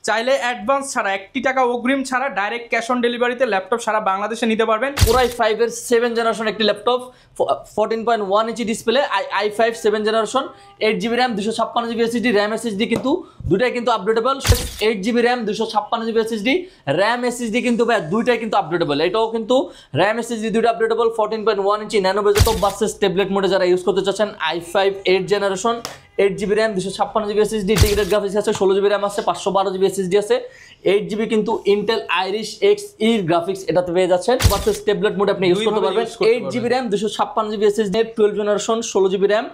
চাইলে অ্যাডভান্স ছাড়া 1 টাকা অগ্রিম ছাড়া ডাইরেক্ট ক্যাশ অন ডেলিভারিতে ল্যাপটপ সারা বাংলাদেশে নিতে পারবেন। Core i5 এর 7 জেনারেশন একটি laptop, 14.1 inch display, i5 7 generation, 8GB RAM, 256GB SSD, RAM SSD কিন্তু দুটাই কিন্তু updatable. 8GB RAM, 256GB SSD, RAM SSD কিন্তু ভাই দুইটাই কিন্তু আপডেটেবল। এটাও কিন্তু RAM SSD দুইটা আপডেটেবল। 14.1 ইঞ্চি ন্যানো বেজেল ভার্সেস ট্যাবলেট মোডে যারা ইউজ করতে চাচ্ছেন, i5 8 generation, 8GB RAM, 256GB SSD, integrated graphics আছে, 16GB RAM আছে, 512GB SSD আছে, 8GB কিন্তু ইন্টেল আইরিশ XE গ্রাফিক্স এটাতে পেয়ে যাচ্ছেন। ভার্সেস ট্যাবলেট মোডে আপনি ইউজ করতে পারবেন। 8GB RAM, 256GB SSD, 12 generation, 16GB RAM,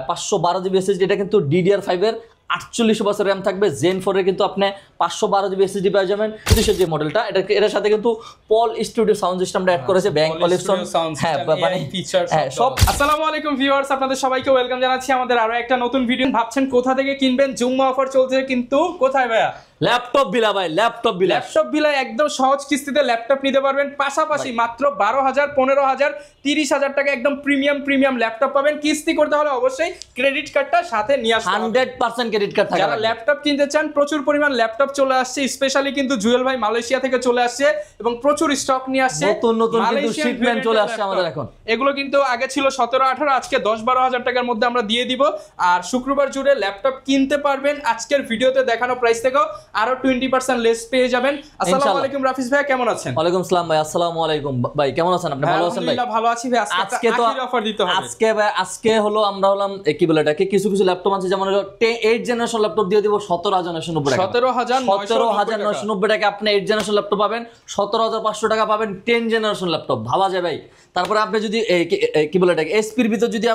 512GB SSD। এটা কিন্তু DDR5 এর 48 র্যাম থাকবে। জেন 4 এর কিন্তু আপনি 512GB SSD পেয়ে যাবেন। এর যে মডেলটা এটার সাথে কিন্তু পল স্টুডিও সাউন্ড সিস্টেমটা অ্যাড করেছে, ব্যাংক কলেকশন, হ্যাঁ মানে ফিচার সব। আসসালামু আলাইকুম ভিউয়ার্স, আপনাদের সবাইকে ওয়েলকাম জানাচ্ছি আমাদের আরো একটা নতুন ভিডিও। ভাবছেন কোথা থেকে কিনবেন, জুম্মা অফার চলছে, কিন্তু কোথায় ভাইয়া? ল্যাপটপ বিলা ভাই, ল্যাপটপ বিলা একদম সহজ কিস্তিতে ল্যাপটপ নিতে পারবেন। পাশাপাশি মাত্র 12,000, 15,000, 30,000 টাকা একদম প্রিমিয়াম ল্যাপটপ পাবেন। কিস্তি করতে হলে অবশ্যই ক্রেডিট কার্ডটা সাথে নিয়ে আসতে হবে। 100% ক্রেডিট কার্ড থাকবে। যারা ল্যাপটপ কিনতে চান, প্রচুর পরিমাণ ল্যাপটপ চলে আসছে, স্পেশালি কিন্তু জুয়েল ভাই মালয়েশিয়া থেকে চলে আসছে এবং প্রচুর স্টক নিয়ে আসছে। নতুন কিন্তু শিপমেন্ট চলে আসছে আমাদের এখন। এগুলো কিন্তু আগে ছিল 17-18, আজকে 10-12,000 টাকার মধ্যে আমরা দিয়ে দিব। আর শুক্রবার জুড়ে ল্যাপটপ কিনতে পারবেন। আজকের ভিডিওতে দেখানো প্রাইস থেকেও আরো 20% লেস পেয়ে যাবেন। আসসালামু আলাইকুম রাফিজ ভাই, কেমন আছেন? ওয়ালাইকুম আসসালাম ভাই। আসসালামু আলাইকুম ভাই, কেমন আছেন আপনি? ভালো আছেন ভাই? আলহামদুলিল্লাহ ভালো আছি ভাই। আজকে তো অফার দিতে হবে। আজকে হলো আমরা হলাম কি বলে এটাকে, কিছু ল্যাপটপ আছে যেমন হলো 8 জেনারেশন ল্যাপটপ দিয়ে দিব 17,990 টাকা। 17,990 টাকা আপনি 8 জেনারেশন ল্যাপটপ পাবেন। 17,500 টাকা পাবেন 10 জেনারেশন ল্যাপটপ। ভাবা যায় ভাই। তারপরে আপনি যদি কি বলে এটাকে এসপির ভিতর যদি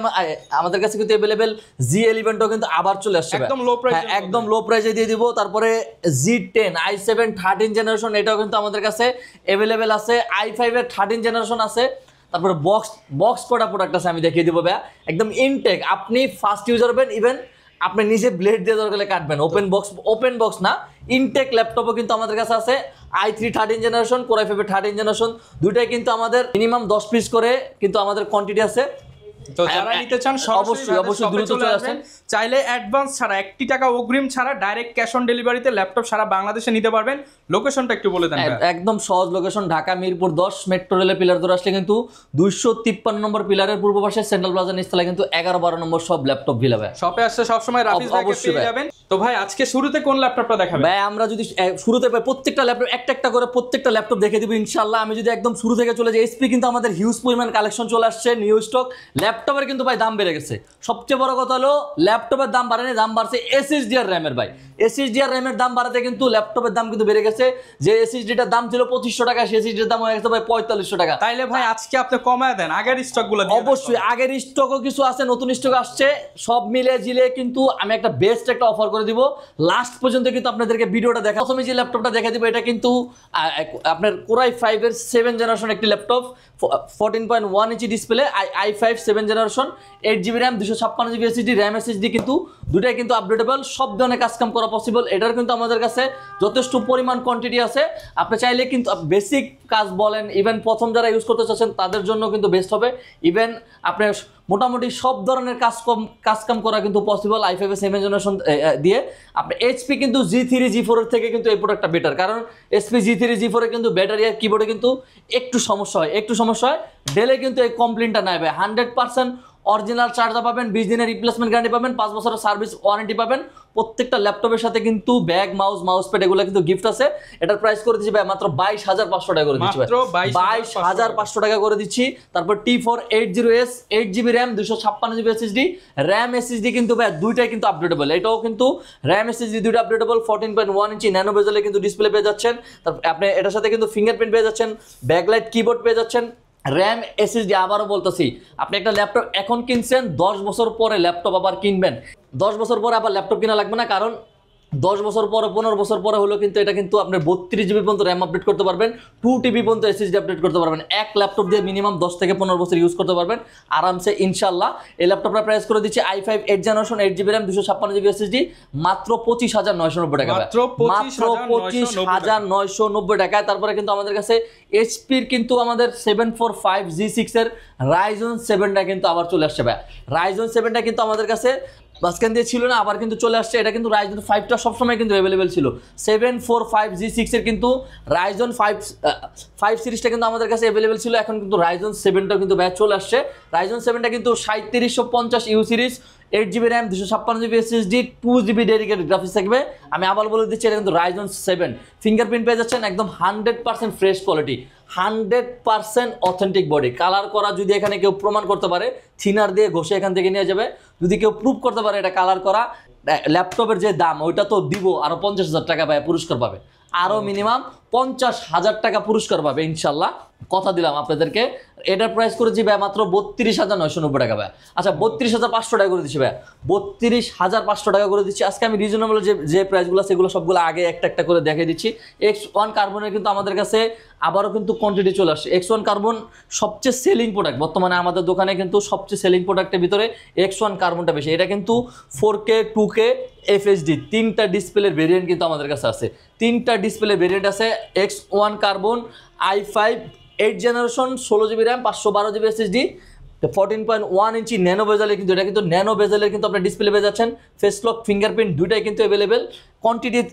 আমাদের কাছে কিন্তু अवेलेबल G11ও কিন্তু আবার চলে আসছে একদম লো প্রাইসে দিয়ে দিব। তারপরে G10 i7 13 জেনারেশন এটাও কিন্তু আমাদের কাছে अवेलेबल আছে। i5 এর 13 জেনারেশন আছে। তারপরে বক্স কটা প্রোডাক্ট আছে, আমি দেখিয়ে দিব ভাই। একদম ইনটেক, আপনি ফার্স্ট ইউজার হবেন, ইভেন আপনি নিজে ব্লেড দিয়ে দরকার কাটবেন। ওপেন বক্স না, ইনটেক ল্যাপটপও কিন্তু আমাদের কাছে আছে। i3 13 generation, Core i5 13 generation, দুইটাই কিন্তু আমাদের মিনিমাম 10 পিস করে কিন্তু আমাদের কোয়ান্টিটি আছে। তো যারা নিতে চান অবশ্যই দ্রুত চলে আসেন। চাইলে অ্যাডভান্স ছাড়া 1 টাকা অগ্রিম ছাড়া ডাইরেক্ট ক্যাশ অন ডেলিভারিতে ল্যাপটপ সারা বাংলাদেশে নিতে পারবেন। লোকেশনটা একটু বলে দেন। একদম সহজ লোকেশন, ঢাকা মিরপুর 10 মেট্রো রেলের পিলার ধরে আসলে কিন্তু 253 নম্বর পিলারের পূর্ব পাশে সেন্ট্রাল প্লাজা নিচতলা কিন্তু 11-12 নম্বর সব ল্যাপটপ ভিলাবে। শপে আসছে সব সময় রাফিজ ভাইকে পেয়ে যাবেন। তো ভাই আজকে শুরুতে কোন ল্যাপটপটা দেখাবেন? ভাই আমরা যদি শুরুতে প্রত্যেকটা ল্যাপটপ একটা করে প্রত্যেকটা ল্যাপটপ দেখে দিব ইনশাআল্লাহ। আমি যদি একদম শুরু থেকে চলে যাই, এসপি কিন্তু আমাদের হিউজ পরিমাণ কালেকশন চলে আসছে, নিউ স্টক। ল্যাপটপের কিন্তু ভাই দাম বেড়ে গেছে। সবচেয়ে বড় কথা হলো ল্যাপটপের দাম বাড়েনি, দাম বাড়ছে এসএসডি আর র্যামের। ভাই এসএসডি আর র্যামের দাম বাড়াতে কিন্তু ল্যাপটপের দাম কিন্তু বেড়ে গেছে। যে এসএসডিটার দাম ছিল 2500 টাকা, সেই এসএসডির দাম হয়ে গেছে ভাই 4500 টাকা। তাইলে ভাই আজকে আপনি কমায় দেন, আগের স্টকগুলো দিয়ে। অবশ্যই আগের স্টকও কিছু আছে, নতুন স্টক আসছে, সব মিলে জিলে কিন্তু আমি একটা বেস্ট একটা অফার করে দিব। লাস্ট পর্যন্ত কিন্তু আপনাদেরকে ভিডিওটা দেখা। প্রথমে যে ল্যাপটপটা দেখা দিব এটা কিন্তু আপনার Core i5 এর 7 জেনারেশন একটি laptop, 14.1 inch display, i5 7 generation, 8GB RAM, 256GB SSD, RAM SSD কিন্তু দুটাই কিন্তু আপডেটেবল। সব ধরনের কাজ কাম করা পসিবল। এটার কিন্তু আমাদের কাছে যথেষ্ট পরিমাণ কোয়ান্টিটি আছে। আপনি চাইলে কিন্তু বেসিক কাজ বলেন, ইভেন প্রথম যারা ইউজ করতে চাচ্ছেন তাদের জন্য কিন্তু বেস্ট হবে। ইভেন আপনি মোটামুটি সব ধরনের কাজ কাম করা কিন্তু পসিবল i5 এর 7 জেনারেশন দিয়ে। আপনি HP কিন্তু G3 G4 এর থেকে কিন্তু এই প্রোডাক্টটা বেটার, কারণ HP G3 G4 এ কিন্তু ব্যাটারি আর কিবোর্ডে কিন্তু একটু সমস্যা হয়। ডেলে কিন্তু এই কমপ্লেনটা নাই ভাই। 100% অরিজিনাল চার্জার পাবেন, 20 দিনের রিপ্লেসমেন্ট গ্যারান্টি পাবেন, 5 বছরের সার্ভিস ওয়ারেন্টি পাবেন। প্রত্যেকটা ল্যাপটপের সাথে কিন্তু ব্যাগ, মাউস প্যাড এগুলো কিন্তু গিফট আছে। এটার প্রাইস করে দিচ্ছি ভাই মাত্র 22,500 টাকা করে দিচ্ছি ভাই, 22,500 টাকা করে দিচ্ছি। তারপর T480S, 8GB RAM, 256GB SSD, RAM SSD কিন্তু ভাই দুইটাই কিন্তু আপডেটেবল। এটাও কিন্তু RAM SSD দুইটা আপডেটেবল। 14.1 ইঞ্চি ন্যানো বেজেলে কিন্তু ডিসপ্লে পেয়ে যাচ্ছেন। তারপর আপনি এটার সাথে কিন্তু ফিঙ্গারপ্রিন্ট পেয়ে যাচ্ছেন, ব্যাকলাইট কিবোর্ড পেয়ে যাচ্ছেন, RAM SSD। আবারও বলতেছি, আপনি একটা ল্যাপটপ এখন কিনছেন, 10 বছর পরে ল্যাপটপ আবার কিনবেন, 10 বছর পরে আবার ল্যাপটপ কিনা লাগবে না। কারণ 10 বছর পরে 15 বছর পরে হলো কিন্তু এটা কিন্তু আপনার 32GB পর্যন্ত র্যাম আপডেট করতে পারবেন, 2TB পর্যন্ত SSD আপডেট করতে পারবেন। এক ল্যাপটপ দিয়ে মিনিমাম 10 থেকে 15 বছর ইউজ করতে পারবেন আরামসে ইনশাল্লাহ। এই ল্যাপটপটা প্রাইস করে দিচ্ছি i5 8 generation, 8GB RAM, 256GB SSD মাত্র 25,990 টাকা। মাত্র 25,990 টাকায়। তারপরে কিন্তু আমাদের কাছে এইচপির কিন্তু আমাদের 745G6 এর Ryzen 7টা কিন্তু আবার চলে আসছে ভাই। Ryzen 7টা কিন্তু আমাদের কাছে মাঝখান দিয়ে ছিল না, আবার কিন্তু চলে আসছে। এটা কিন্তু রাইজন 5টা সবসময় কিন্তু অ্যাভেলেবেল ছিল। 745G6 এর কিন্তু রাইজন 5 সিরিজটা কিন্তু আমাদের কাছে অ্যাভেলেবেল ছিল, এখন কিন্তু রাইজন 7টা কিন্তু ব্যাচ চলে আসছে। রাইজন 7টা কিন্তু 3750U series, 8GB RAM, 256GB SSD, 2GB dedicated graphics থাকবে। আমি আবার বলে দিচ্ছি, এটা কিন্তু রাইজন 7। ফিঙ্গারপ্রিন্ট পেয়ে যাচ্ছেন একদম 100% fresh quality, 100% authentic body. Colour করা যদি এখানে কেউ প্রমাণ করতে পারে, থিনার দিয়ে ঘষে এখান থেকে নিয়ে যাবে। যদি কেউ প্রুভ করতে পারে এটা কালার করা, ল্যাপটপের যে দাম ওইটা তো দিব, আরো 50,000 টাকা পায় পুরস্কার পাবে, আরো মিনিমাম 50,000 টাকা পুরস্কার পাবে ইনশাল্লাহ, কথা দিলাম আপনাদেরকে। এটার প্রাইস করেছি ভাই মাত্র 32,990 টাকা ভাই। আচ্ছা 32,500 টাকা করে দিচ্ছি ভাই, 32,500 টাকা করে দিচ্ছি আজকে আমি। রিজনেবল যে প্রাইসগুলো সেগুলো সবগুলো আগে একটা একটা করে দেখিয়ে দিচ্ছি। X1 কার্বনের কিন্তু আমাদের কাছে আবারও কিন্তু কোয়ান্টিটি চলে আসছে। X1 কার্বন সবচেয়ে সেলিং প্রোডাক্ট বর্তমানে আমাদের দোকানে, কিন্তু সবচেয়ে সেলিং প্রোডাক্টের ভিতরে X1 কার্বনটা বেশি। এটা কিন্তু 4K 2K FHD 3টা ডিসপ্লের ভেরিয়েন্ট কিন্তু আমাদের কাছে আছে, 3টা ডিসপ্লে ভেরিয়েন্ট আছে। X1 carbon i5 8 generation, 16GB RAM, 512GB SSD, 14.1 inch nano বেজেলের কিন্তু এটা কিন্তু ন্যানো বেজেলের কিন্তু আপনার ডিসপ্লে পেয়ে যাচ্ছেন। ফেস লক, ফিঙ্গারপ্রিন্ট দুইটাই কিন্তু অ্যাভেলেবেল।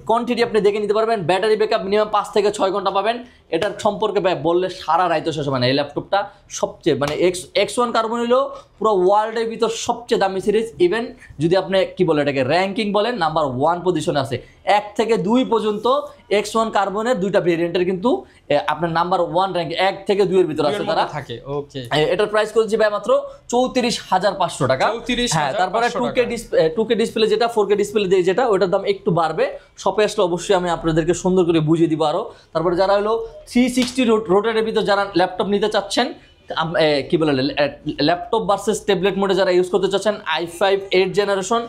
কোয়ান্টিটি আপনি দেখে নিতে পারবেন। ব্যাটারি ব্যাকআপ মিনিমাম 5 থেকে 6 ঘন্টা পাবেন। এটার সম্পর্কে বললে সারা রাইতো শেষ হবে না। এই ল্যাপটপটা সবচেয়ে মানে X1 কার্বন হলো পুরো ওয়ার্ল্ডের ভিতর সবচেয়ে দামি সিরিজ। ইভেন যদি আপনি কি বলে এটাকে র্যাঙ্কিং বলেন, নাম্বার 1 পজিশনে আছে। 1 থেকে 2 পর্যন্ত X1 কার্বনের দুইটা ভেরিয়েন্টের কিন্তু আপনার নাম্বার 1 র্যাঙ্ক 1 থেকে 2 এর ভিতর আছে তারা থাকে। ওকে, এটার প্রাইস করেছি ভাই মাত্র 34,500 টাকা। হ্যাঁ, তারপরে 2K ডিসপ্লে যেটা 4K ডিসপ্লে দিয়ে যেটা ওটার দাম একটু বাড়বে। শপে আসলে অবশ্যই আমি আপনাদেরকে সুন্দর করে বুঝিয়ে দিব আরো। তারপরে যারা হলো 360 রোটেটের ভিতর যারা ল্যাপটপ নিতে চাচ্ছেন, কি বলে ল্যাপটপ ভার্সেস ট্যাবলেট মোডে যারা ইউজ করতে চাচ্ছেন, i5 8 generation,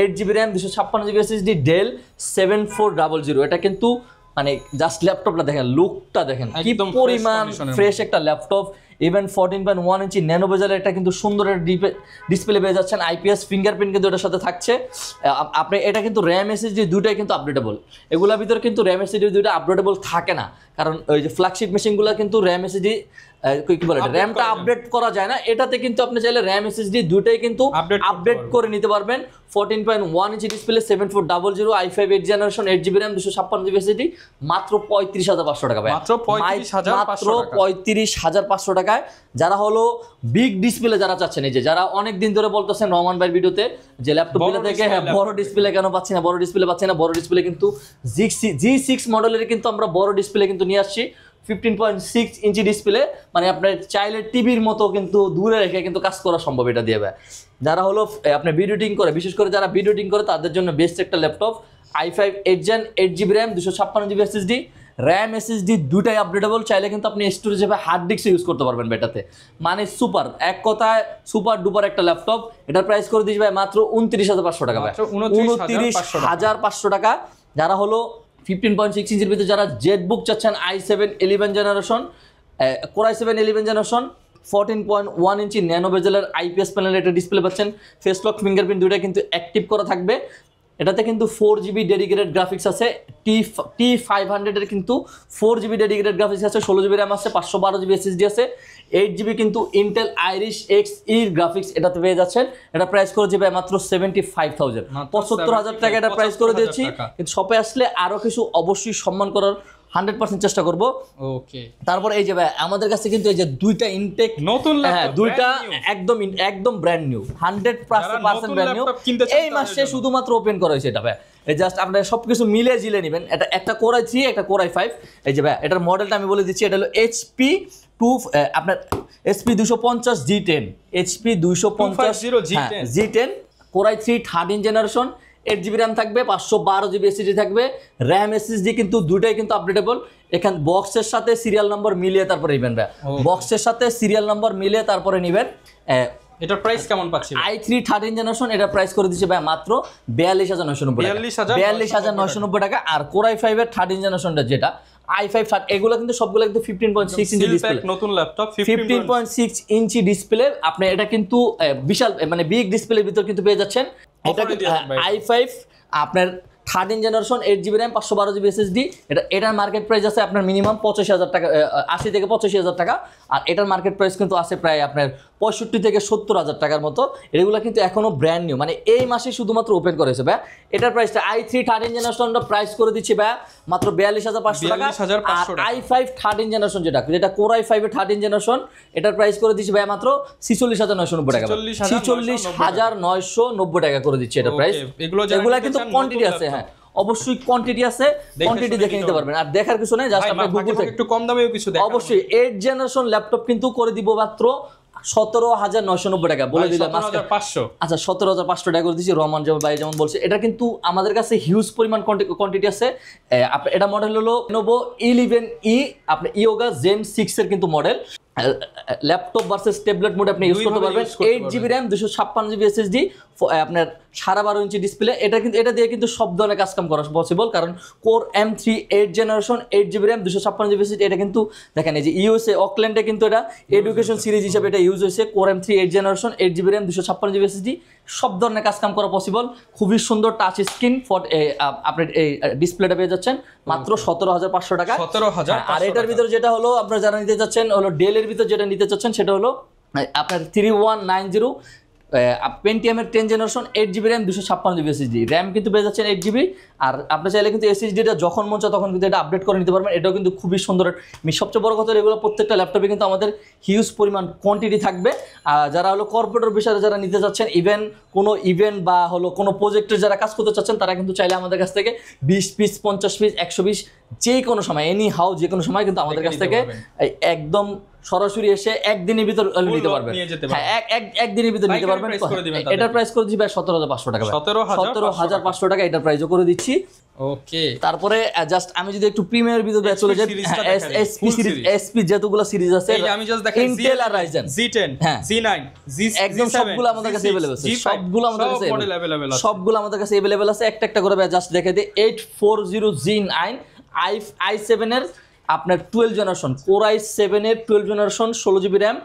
8GB RAM, 256GB SSD, del 7400। এটা কিন্তু মানে জাস্ট ল্যাপটপটা দেখেন, লুকটা দেখেন কি পরিমাণ ফ্রেশ একটা ল্যাপটপ। ইভেন 14.1 ইঞ্চি ন্যানো বেজেলের একটা কিন্তু সুন্দর ডিসপ্লে পেয়ে যাচ্ছেন। IPS ফিঙ্গারপ্রিন্ট কিন্তু এটার সাথে থাকছে। আপনি এটা কিন্তু র্যাম SSD দুইটাই কিন্তু আপডেটেবল। এগুলোর ভিতরে কিন্তু র্যাম SSD দুইটা আপডেটেবল থাকে না, কারণ ওই যে ফ্ল্যাগশিপ মেশিনগুলো কিন্তু র্যাম SSD কি বলে র্যামটা আপডেট করা যায় না। এটাতে কিন্তু আপনি চাইলে র্যাম SSD দুইটাই কিন্তু আপডেট করে নিতে পারবেন। 14.1 inch display, 7400, i5 8 generation, 8GB RAM, 256GB SSD, মাত্র 35,500 টাকা ভাই, মাত্র 35,500 টাকায়। যারা হলো বিগ ডিসপ্লে যারা চাচ্ছেন, এই যে যারা অনেক দিন ধরে বলতেছেন রহমান ভাইয়ের ভিডিওতে যে ল্যাপটপগুলো থেকে বড় ডিসপ্লে কেন পাচ্ছি না, বড় ডিসপ্লে পাচ্ছি না, বড় ডিসপ্লে কিন্তু G6 মডেলের কিন্তু আমরা বড় ডিসপ্লে কিন্তু নিয়ে আসছি। 15.6 ইঞ্চি ডিসপ্লে, মানে আপনার চাইলে টিভির মতো কিন্তু দূরে রেখে কিন্তু কাজ করা সম্ভব এটা দিয়ে। যারা হলো আপনার ভিডিও এডিটিং করে, বিশেষ করে যারা ভিডিও এডিটিং করে তাদের জন্য বেস্ট একটা laptop. i5 8 gen, 8GB RAM, 256GB SSD, RAM SSD দুটাই আপডেটেবল। চাইলে কিন্তু আপনি স্টোরেজ হিসেবে হার্ড ডিস্ক ইউজ করতে পারবেন বেটাতে। মানে সুপার, এক কথায় সুপার ডুপার একটা ল্যাপটপ। এটার প্রাইস করে দিচ্ছি ভাই মাত্র 29,500 টাকা ভাই, 29,500 টাকা। যারা হলো 15.6 ইঞ্চির ভিতরে যারা জেটবুক চাচ্ছেন, i7 11 generation, Core i7 11 generation, 14.1 inch nano বেজেলের IPS প্যানেলের একটা ডিসপ্লে পাচ্ছেন। ফেস লক, ফিঙ্গারপ্রিন্ট দুইটা কিন্তু অ্যাক্টিভ করা থাকবে। এটাতে কিন্তু 4GB ডেডিকেটেড গ্রাফিক্স আছে। T500 এর কিন্তু 4GB ডেডিকেটেড গ্রাফিক্স আছে, 16GB র্যাম আছে, 512GB SSD আছে, 8GB কিন্তু ইন্টেল আইরিশ Xe গ্রাফিক্স এটাতে পেয়ে যাচ্ছেন। এটা প্রাইস করে দিবে মাত্র 75,000, 75,000 টাকা এটা প্রাইস করে দিয়েছি। কিন্তু শপে আসলে আরো কিছু অবশ্যই সম্মান করার 100% চেষ্টা করব। ওকে, তারপর এই যে ভাই আমাদের কাছে কিন্তু এই যে দুইটা ইনটেক নতুন ল্যাপটপ, দুইটা একদম ব্র্যান্ড নিউ, 100% ব্র্যান্ড নিউ। এই মাসে শুধুমাত্র ওপেন করা হয়েছে এটা ভাই। এই জাস্ট আপনারা সবকিছু মিলে জিলে নেবেন। এটা একটা Core i3, একটা Core i5। এই যে ভাই এটার মডেলটা আমি বলে দিচ্ছি, এটা হলো আপনার HP 250 G10, HP 250 G10, Core i3 13 generation, 8GB RAM থাকবে, 512GB SSD থাকবে, র্যাম SSD কিন্তু দুটাই কিন্তু আপডেটেবল। এখান বক্সের সাথে সিরিয়াল নাম্বার মিলিয়ে তারপরে নেবেন ভাই, বক্সের সাথে সিরিয়াল নাম্বার মিলিয়ে তারপরে নেবেন। এটার প্রাইস কেমন পাচ্ছি? i3 13 জেনারেশন এটা প্রাইস করে দিচ্ছে ভাই মাত্র 42,990 টাকা। আর Core i5 এর 13 জেনারেশনটা যেটা i5 এগুলো কিন্তু সবগুলো কিন্তু 15.6 ইঞ্চি ডিসপ্লে, নতুন ল্যাপটপ 15.6 ইঞ্চি ডিসপ্লে। আপনি এটা কিন্তু বিশাল মানে বিগ ডিসপ্লের ভিতর কিন্তু পেয়ে যাচ্ছেন। এটা i5 আপনার 13 generation 8GB RAM 512GB SSD। এটার মার্কেট প্রাইস আছে আপনার মিনিমাম 85,000 টাকা, 80 থেকে 85,000 টাকা। আর এটার মার্কেট প্রাইস কিন্তু আছে প্রায় আপনার 65 থেকে 70,000 টাকার মতো। এগুলো কিন্তু এখনো ব্র্যান্ড নিউ, মানে এই মাসে শুধুমাত্র ওপেন করেছে ভাই। এটার প্রাইসটা i3 13 জেনারেশনটা প্রাইস করে দিচ্ছি ভাই মাত্র 42,500 টাকা। আর i5 13 জেনারেশন যেটা Core i5 এর 13 জেনারেশন, এটার প্রাইস করে দিচ্ছি ভাই মাত্র 46,990 টাকা, 46,990 টাকা করে দিচ্ছি এটা প্রাইস। এগুলো কিন্তু কোয়ান্টিটি আছে, হ্যাঁ অবশ্যই কোয়ান্টিটি আছে, কোয়ান্টিটি দেখে নিতে পারবেন। আর দেখার কিছু নেই, জাস্ট আপনি গুগল থেকে একটু কম দামেও কিছু দেখেন। অবশ্যই 8 জেনারেশন ল্যাপটপ কিন্তু করে দিব মাত্র 17,990 টাকা বলে দিলাম। 17,500। আচ্ছা 17,500 টাকা করে দিচ্ছি। রহমান ভাই যেমন বলছে, এটা কিন্তু আমাদের কাছে হিউজ পরিমাণ কোয়ান্টিটি আছে। এটা মডেল হলো Lenovo 11E, আপনি ইয়োগা Zen 6 এর কিন্তু model. Laptop versus tablet mode আপনি ইউজ করতে পারবেন। 8GB RAM 256GB SSD, আপনার 12.5 ইঞ্চি ডিসপ্লে। এটা দিয়ে কিন্তু সব ধরনের কাজ কাম করা পসিবল, কারণ Core M3 8 generation 8GB RAM 256GB SSD। এটা কিন্তু দেখেন এই যে ইউএসএ অকল্যান্ডে কিন্তু এটা এডুকেশন সিরিজ হিসেবে এটা ইউজ হয়েছে। Core M3 8 generation 8GB RAM 256GB SSD, সব ধরনের কাজ কাম করা পসিবল। খুবই সুন্দর টাচ স্ক্রিন আপনি এই ডিসপ্লেটা পেয়ে যাচ্ছেন মাত্র 17,500 টাকা। 17,500। আর এটার ভিতরে যেটা হলো আপনারা যারা নিতে যাচ্ছেন হলো ডেলের ভিতর যেটা নিতে চাচ্ছেন সেটা হলো আপনার 3190 Pentium এর 10 generation 8GB RAM 256GB SSD। RAM কিন্তু পেয়ে যাচ্ছেন 8GB। আর আপনি চাইলে কিন্তু SSDটা যখন মন চায় তখন কিন্তু এটা আপডেট করে নিতে পারবেন। এটাও কিন্তু খুবই সুন্দর। সবচেয়ে বড় কথা, এগুলো প্রত্যেকটা ল্যাপটপে কিন্তু আমাদের হিউজ পরিমাণ কোয়ান্টিটি থাকবে। যারা হলো কর্পোরেটর বিষয়ে যারা নিতে চাচ্ছেন, কোনো ইভেন্ট বা হলো কোনো প্রজেক্টে যারা কাজ করতে চাচ্ছেন, তারা কিন্তু চাইলে আমাদের কাছ থেকে 20 পিস 50 পিস 100 পিস যে কোনো সময় এনি হাউ যে কোনো সময় কিন্তু আমাদের কাছ থেকে একদম সরাসরি এসে একদিনের ভিতর নিতে পারবেন। হ্যাঁ একদিনের ভিতর নিতে পারবেন। এটার প্রাইস করে দিচ্ছি ভাই 17,500 টাকা। 17,500 টাকা এটার প্রাইসও করে দিচ্ছি। ওকে, তারপরে জাস্ট আমি যদি একটু প্রিমিয়ার ভিতরে চলে যাই, এসপি সিরিজ, এসপি যতগুলো সিরিজ আছে, আমি জাস্ট দেখেন ইন্টেল আর রাইজেন Z10 Z9 একদম সবগুলো আমাদের কাছে अवेलेबल আছে। সবগুলো আমাদের কাছে সবগুলো আমাদের কাছে अवेलेबल আছে। একটা একটা করে জাস্ট দেখে দিই। 840 Z9 i7 এর আপনার 12 জেনারেশন, Core i7 এর 12 generation 16GB RAM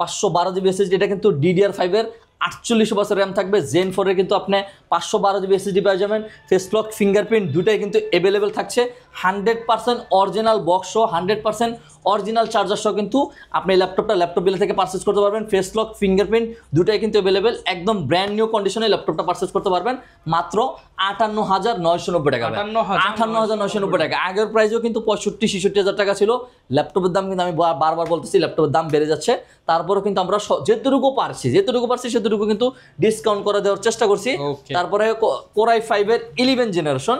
512GB SSD। এটা কিন্তু DDR5 এর 48 বছর র্যাম থাকবে। Zen 4 এর কিন্তু আপনি 512GB SSD পেয়ে যাবেন। ফেস লক ফিঙ্গারপ্রিন্ট দুটাই কিন্তু अवेलेबल থাকছে। 100% অরিজিনাল বক্স সহ 100% অরিজিনাল চার্জার সহ কিন্তু আপনি ল্যাপটপ বিলে থেকে পারচেজ করতে পারবেন। ফেস লক ফিঙ্গারপ্রিন্ট দুটাই কিন্তু अवेलेबल। একদম ব্র্যান্ড নিউ কন্ডিশনে ল্যাপটপটা পারচেজ করতে পারবেন মাত্র 58,990 টাকা। 58,990 টাকা। আগের প্রাইসও কিন্তু 65-66 টাকা ছিল। ল্যাপটপের দাম কিন্তু আমি বারবার বলতেছি ল্যাপটপের দাম বেড়ে যাচ্ছে, তারপরেও কিন্তু আমরা যেটুকু পারছি সেটুকু কিন্তু ডিসকাউন্ট করে দেওয়ার চেষ্টা করছি। তারপরে Core i5 এর 11 generation,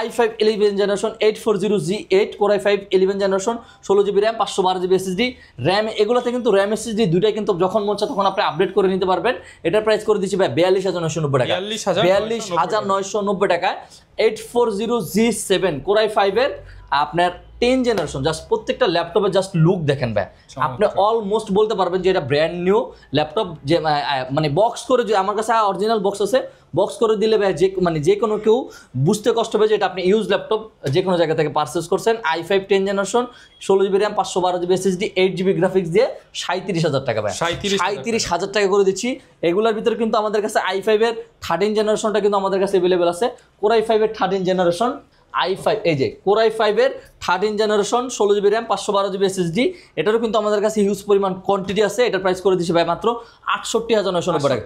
i5 11 generation 840Z8 Core i5 11 generation 16GB RAM 512GB SSD RAM। এগুলোতে কিন্তু RAM SSD দুটাই কিন্তু যখন মন চায় তখন আপনি আপডেট করে নিতে পারবেন। এটার প্রাইস করে দিচ্ছি ভাই 42,990 টাকা। 42,990 টাকায় 840Z7 Core i5 এর আপনার 10 জেনারেশন। জাস্ট প্রত্যেকটা ল্যাপটপে জাস্ট লুক দেখেন ভাই, আপনি অলমোস্ট বলতে পারবেন যে এটা ব্র্যান্ড নিউ ল্যাপটপ। যে মানে বক্স করে, যে আমার কাছে অরিজিনাল বক্স আছে, বক্স করে দিলে ভাই যে কোনো কেউ বুঝতে কষ্ট হবে যে এটা আপনি ইউজ ল্যাপটপ যে কোনো জায়গা থেকে পারচেজ করছেন। i5 10 generation 16GB RAM 512GB SSD 8GB graphics দিয়ে 37,000 টাকা ভাই। 37,000 টাকা করে দিচ্ছি। এগুলোর ভিতরে কিন্তু আমাদের কাছে i5 এর 13 জেনারেশনটা কিন্তু আমাদের কাছে अवेलेबल আছে। Core i5 এর 13 জেনারেশন i5, এই যে Core i5 এর 13 generation 16GB RAM 512GB SSD, এটারও কিন্তু আমাদের কাছে হিউজ পরিমাণ কোয়ান্টিটি আছে। এটার প্রাইস করে দিচ্ছি ভাই মাত্র 68,990 টাকা।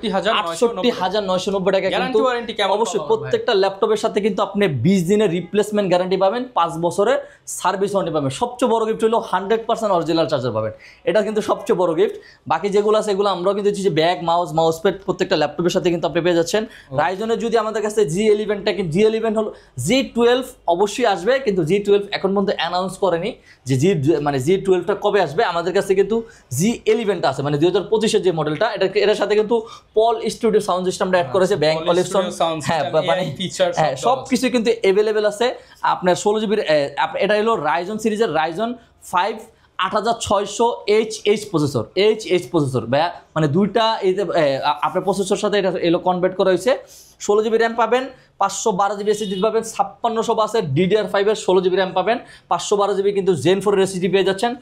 68,990 টাকা। কিন্তু অবশ্যই প্রত্যেকটা ল্যাপটপের সাথে কিন্তু আপনি 20 দিনের রিপ্লেসমেন্ট গ্যারান্টি পাবেন, 5 বছরের সার্ভিস ওয়ারেন্টি পাবেন। সবচেয়ে বড় গিফট হলো 100% অরিজিনাল চার্জার পাবেন। এটা কিন্তু সবচেয়ে বড় গিফট। বাকি যেগুলো আছে এগুলো আমরাও কিন্তু দিচ্ছি, ব্যাগ, মাউস প্যাড প্রত্যেকটা ল্যাপটপের সাথে কিন্তু আপনি পেয়ে যাচ্ছেন। রাইজনের যদি আমাদের কাছে G11টা, G11 হলো G12 অবশ্যই আসবে, কিন্তু G12 এখন পর্যন্ত অ্যানাউন্স করেনি যে G12টা কবে আসবে। আমাদের কাছে কিন্তু G11টা আছে, মানে 2025 যে মডেলটা, এটার সাথে কিন্তু পল স্টুডিও সাউন্ড সিস্টেমটা অ্যাড করেছে, ব্যাংক অলিপসন, হ্যাঁ মানে হ্যাঁ সব কিছু কিন্তু अवेलेबल আছে আপনার 16GB। এটা হলো রাইজন সিরিজের রাইজন 5 8600H প্রসেসর ভাইয়া, মানে দুইটা এই যে আপনার প্রসেসর সাথে এটা এলো কনভার্ট করা হয়েছে। 16GB RAM পাবেন, 512GB SSD পাবেন, 5600 বাসের DDR5 এর 16GB RAM পাবেন, 512GB কিন্তু Zen 4 এর SSD পেয়ে যাচ্ছেন,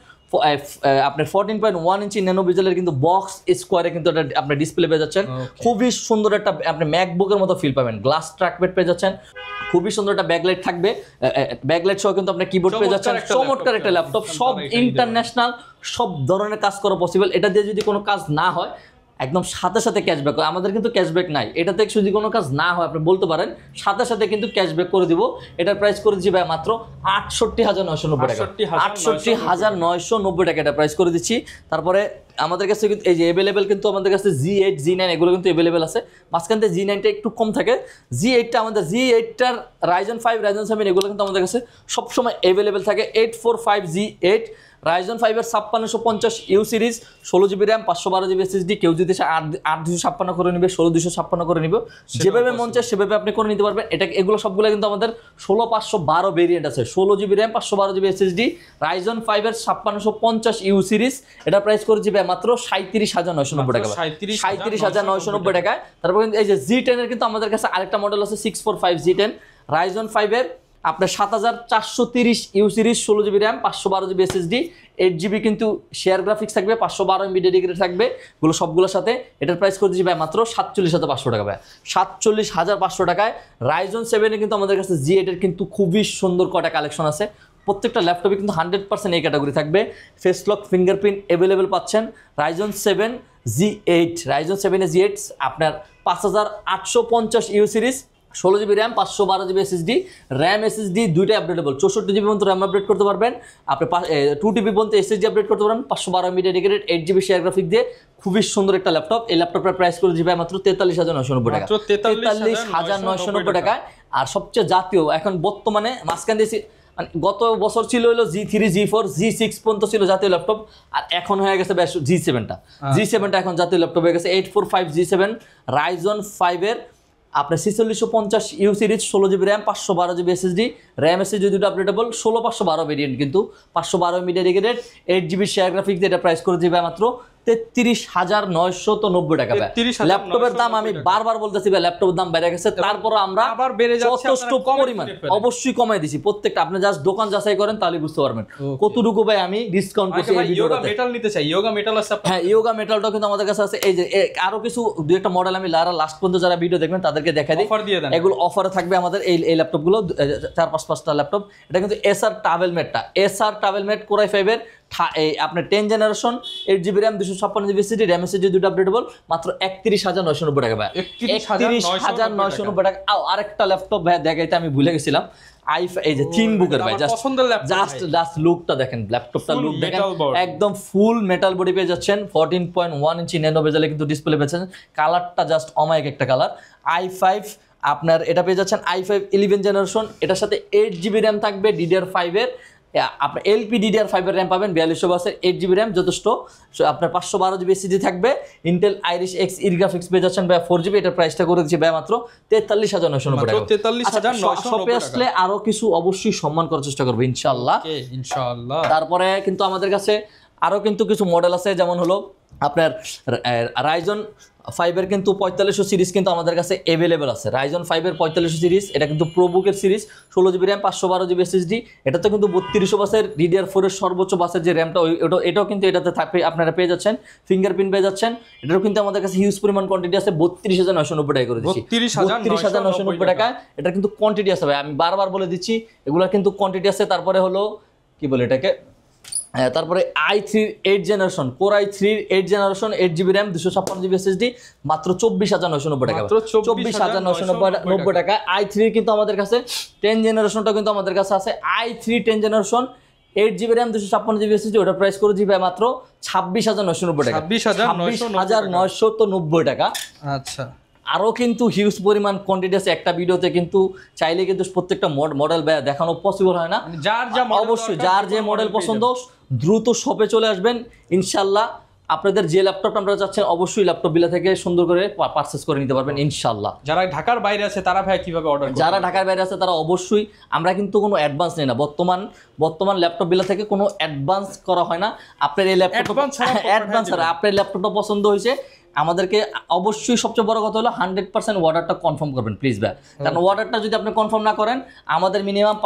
আপনার 14.1 ইঞ্চি ন্যানো বেজেলের কিন্তু বক্স স্কোয়ারে কিন্তু এটা আপনি ডিসপ্লে পেয়ে যাচ্ছেন। খুবই সুন্দর একটা আপনি ম্যাকবুকের মতো ফিল পাবেন। গ্লাস ট্র্যাকপ্যাড পেয়ে যাচ্ছেন, খুবই সুন্দর একটা ব্যাকলাইট থাকবে, ব্যাকলাইট সহ কিন্তু আপনি কিবোর্ড পেয়ে যাচ্ছেন। চমৎকার একটা ল্যাপটপ, সব ইন্টারন্যাশনাল সব ধরনের কাজ করা পসিবল। এটা দিয়ে যদি কোনো কাজ না হয় একদম সাথে সাথে ক্যাশব্যাক, আমাদের কিন্তু ক্যাশব্যাক নাই। এটাতে যদি কোনো কাজ না হয় আপনি বলতে পারেন সাথে সাথে কিন্তু ক্যাশব্যাক করে দিব। এটার প্রাইস করে দিচ্ছি ভাই মাত্র 68,990 টাকা, 68,990 টাকা এটা প্রাইস করে দিচ্ছি। তারপরে আমাদের কাছে কিন্তু এই যে অ্যাভেলেবেল কিন্তু আমাদের কাছে G8 G9 এগুলো কিন্তু অ্যাভেলেবেল আছে। মাঝখান থেকে G9টা একটু কম থাকে, G8টা আমাদের G8টার Ryzen 5 Ryzen 7 এগুলো কিন্তু আমাদের কাছে সবসময় অ্যাভেলেবেল থাকে। 845G8 Ryzen 5 এর 5650U series, 16GB RAM, 512GB SSD। কেউ যদি 8256 করে নিবে, 16256 করে নিবে, যেভাবে মন চায় সেভাবে আপনি করে নিতে পারবেন। এটা এগুলো সবগুলো কিন্তু আমাদের 16512 ভেরিয়েন্ট আছে। 16GB RAM, 512GB SSD, Ryzen 5 এর 5650U সিরিজ। এটা প্রাইস করেছি মাত্র 37,990 টাকা, 37,990 টাকায়। তারপর এই যে G10 এর কিন্তু আমাদের কাছে আরেকটা মডেল আছে 645G10 Ryzen 5 এর আপনার 7430U series, 16GB RAM, 512GB SSD, 8GB কিন্তু শেয়ার গ্রাফিক্স থাকবে, 512MB ডেডিকেটেড থাকবে, এগুলো সবগুলোর সাথে। এটার প্রাইস করে দিচ্ছি ভাই মাত্র 47,500 টাকা, ভাই 47,500 টাকায়। Ryzen 7 এ কিন্তু আমাদের কাছে G8 এর কিন্তু খুবই সুন্দর কটা কালেকশন আছে। প্রত্যেকটা ল্যাপটপে কিন্তু 100% এই ক্যাটাগরি থাকবে। ফেস লক ফিঙ্গারপ্রিন্ট অ্যাভেলেবেল পাচ্ছেন। Ryzen 7 G8 Ryzen 7 এ G8 আপনার 5850U series, 16GB RAM, 512GB SSD, RAM SSD দুইটাই আপডেটেবল। 64GB পর্যন্ত RAM আপডেট করতে পারবেন আপনি, 2TB পর্যন্ত SSD আপডেট করতে পারবেন, 512MB dedicated, 8GB share graphic দিয়ে। খুবই সুন্দর একটা ল্যাপটপ। এই ল্যাপটপের প্রাইস করে দিবে মাত্র 43,990 টাকা, 43,990 টাকায়। আর সবচেয়ে জাতীয় এখন বর্তমানে মাঝখান দিয়ে মানে গত বছর ছিল হলো G3 G4 G6 পর্যন্ত ছিল জাতীয় ল্যাপটপ, আর এখন হয়ে গেছে G7টা। G7টা এখন জাতীয় ল্যাপটপ হয়ে গেছে। 845G7 Ryzen 5 এর আপনার 4650U series, 16GB RAM, 512GB SSD, RAM SSD দুটো আপডেটেবল, 16512 ভেরিয়েন্ট কিন্তু, 512MB dedicated, 8GB share graphic দিয়ে এটা প্রাইস করে দিবে মাত্র 33,990 টাকা। ল্যাপটপের দাম আমি বারবার বলতেছি ভাই, ল্যাপটপের দাম বেড়ে গেছে, তারপর আমরা আবার বেড়ে যাচ্ছে যথেষ্ট পরিমাণ অবশ্যই কমাই দিছি। প্রত্যেকটা আপনি জাস্ট দোকান যাচাই করেন তাহলে বুঝতে পারবেন কতটুকু ভাই আমি ডিসকাউন্ট করছি এই ভিডিওটাতে। মেটাল নিতে চাই, ইয়োগা মেটাল আছে। হ্যাঁ, ইয়োগা মেটালটাও কিন্তু আমাদের কাছে আছে। এই যে আরো কিছু দুই একটা মডেল আমি লাস্ট পর্যন্ত যারা ভিডিও দেখবেন তাদেরকে দেখাই দিই, এগুলো অফারে থাকবে আমাদের এই ল্যাপটপগুলো, 4-5টা ল্যাপটপ। এটা কিন্তু এসআর ট্রাভেলমেটটা, এসআর ট্রাভেলমেট কোর i5 এর আপনার 10 generation, 8GB RAM, 256GB SSD, RAM SSD দুটো আপডেটেবল, মাত্র 31,990 টাকা ভাই, 31,990 টাকা। আরেকটা ল্যাপটপ ভাই দেখাইতে আমি ভুলে গেছিলাম, এই যে থিন বুকের ভাই, জাস্ট লুকটা দেখেন, ল্যাপটপটা লুক দেখেন, একদম ফুল মেটাল বডি পেয়ে যাচ্ছেন। 14.1 ইঞ্চি ন্যানো বেজেলে কিন্তু ডিসপ্লে পেয়েছেন। কালারটা জাস্ট অমায়িক একটা কালার। i5 আপনার এটা পেয়ে যাচ্ছেন i5 11 জেনারেশন, এটার সাথে 8GB RAM থাকবে DDR5 এর, আপনার LP DDR5 এর RAM পাবেন 4200 বাসের, 8GB RAM যথেষ্ট। আপনার 512GB SSD থাকবে। Intel Irish X E graphics পেয়ে যাচ্ছেন ভাই 4GB। এটার প্রাইসটা করে দিচ্ছি ভাই মাত্র 43,990 টাকা, 43,990। শপে আসলে আরো কিছু অবশ্যই সম্মান করার চেষ্টা করবো ইনশাআল্লাহ। তারপরে কিন্তু আমাদের কাছে আরো কিন্তু কিছু মডেল আছে, যেমন হলো আপনার Ryzen 5 এর কিন্তু 4500 সিরিজ কিন্তু আমাদের কাছে অ্যাভেলেবেল আছে। Ryzen 5 এর 4500 সিরিজ, এটা কিন্তু প্রোবুকের series, 16GB RAM, 512GB SSD। এটা তো কিন্তু 3200 বাসের DDR4 এর সর্বোচ্চ বাসের যে র্যামটা এটাও কিন্তু এটাতে থাকবে, আপনারা পেয়ে যাচ্ছেন। ফিঙ্গারপ্রিন্ট পেয়ে যাচ্ছেন। এটারও কিন্তু আমাদের কাছে হিউজ পরিমাণ কোয়ান্টিটি আছে। 32,990 টাকা করে দিচ্ছি, 32,990 টাকা। এটা কিন্তু কোয়ান্টিটি আছে ভাই, আমি বারবার বলে দিচ্ছি এগুলা কিন্তু কোয়ান্টিটি আছে। তারপরে হলো কি বলে এটাকে, তারপরে i3 8 generation, core i3 8 generation, 8GB RAM, 256GB SSD, মাত্র 24,990 টাকা, 24,990 টাকা। i3 কিন্তু আমাদের কাছে 10 জেনারেশনটা কিন্তু আমাদের কাছে আছে। i3 10 generation, 8GB RAM, 256GB SSD, ওটার প্রাইস করে দিবে মাত্র 26,990 টাকা, 26,990 টাকা। আচ্ছা, আরো কিন্তু হিউজ পরিমাণ কোয়ান্টিটি আছে একটা ভিডিওতে, কিন্তু চাইলে কিন্তু প্রত্যেকটা মডেল দেখানো পসিবল হয় না। অবশ্যই যার যে মডেল পছন্দ দ্রুত শপে চলে আসবেন ইনশাল্লাহ। আপনাদের যে ল্যাপটপটা আমরা চাচ্ছেন অবশ্যই ল্যাপটপ বিলা থেকে সুন্দর করে পারচেজ করে নিতে পারবেন ইনশাল্লাহ। যারা ঢাকার বাইরে আছে তারা ভাই কিভাবে অর্ডার করবে? যারা ঢাকার বাইরে আছে তারা অবশ্যই, আমরা কিন্তু কোনো অ্যাডভান্স নেই না, বর্তমান ল্যাপটপ বিলা থেকে কোনো অ্যাডভান্স করা হয় না। আপনার এই ল্যাপটপ অ্যাডভান্স ছাড়া আপনার ল্যাপটপটা পছন্দ হয়েছে, আমাদেরকে অবশ্যই সবচেয়ে বড় কথা হলো 100% অর্ডারটা কনফার্ম করবেন প্লিজ ভাই, কারণ অর্ডারটা যদি আপনি কনফার্ম না করেন আমাদের মিনিমাম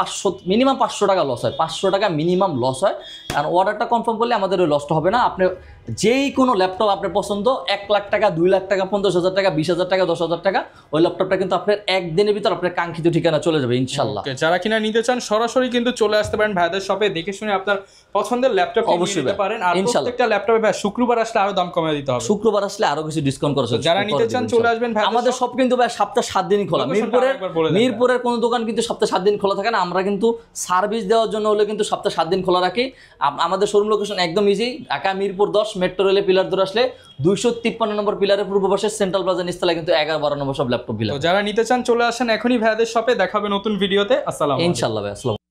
500 টাকা লস হয়, 500 টাকা মিনিমাম লস হয়। কারণ অর্ডারটা কনফার্ম করলে আমাদের ওই লসটা হবে না। আপনি যেই কোনো ল্যাপটপ আপনার পছন্দ 1 লাখ টাকা, 2 লাখ টাকা, 50,000 টাকা, 20,000 টাকা, 10,000 টাকা, ওই ল্যাপটপটা কিন্তু আপনার একদিনের ভিতর আপনার কাঙ্ক্ষিত ঠিকানা চলে যাবে ইনশাল্লাহ। যারা কিনা নিতে চান সরাসরি কিন্তু চলে আসতে পারেন ভাইদের শপে, দেখে শুনে আপনার পছন্দের ল্যাপটপ অবশ্যই নিতে পারেন। আর প্রত্যেকটা ল্যাপটপে ভাই শুক্রবার আসলে আরো দাম কমিয়ে দিতে হবে, শুক্রবার আসলে আরো কিছু ডিসকাউন্ট করা যারা নিতে চান চলে আসবেন ভাই। আমাদের সব কিন্তু ভাই সপ্তাহে 7 দিনই খোলা। মিরপুরের কোনো দোকান কিন্তু সপ্তাহে 7 দিন খোলা থাকে না। আমরা কিন্তু সার্ভিস দেওয়ার জন্য হলে কিন্তু সপ্তাহে 7 দিন খোলা রাখি। আমাদের শোরুম লোকেশন একদম ইজি, ঢাকা মিরপুর 10 মেট্রো রেলে পিলার ধরে আসলে 253 নম্বর পিলারের পূর্ব পাশে সেন্ট্রাল প্লাজা নিচতলায় কিন্তু 11-12 নম্বর সব ল্যাপটপ পিলার। যারা নিতে চান চলে আসেন এখনই ভাইদের শপে, দেখাবে নতুন ভিডিওতে। আসসালামু আলাইকুম ইনশাআল্লাহ ভাই, আসসালাম।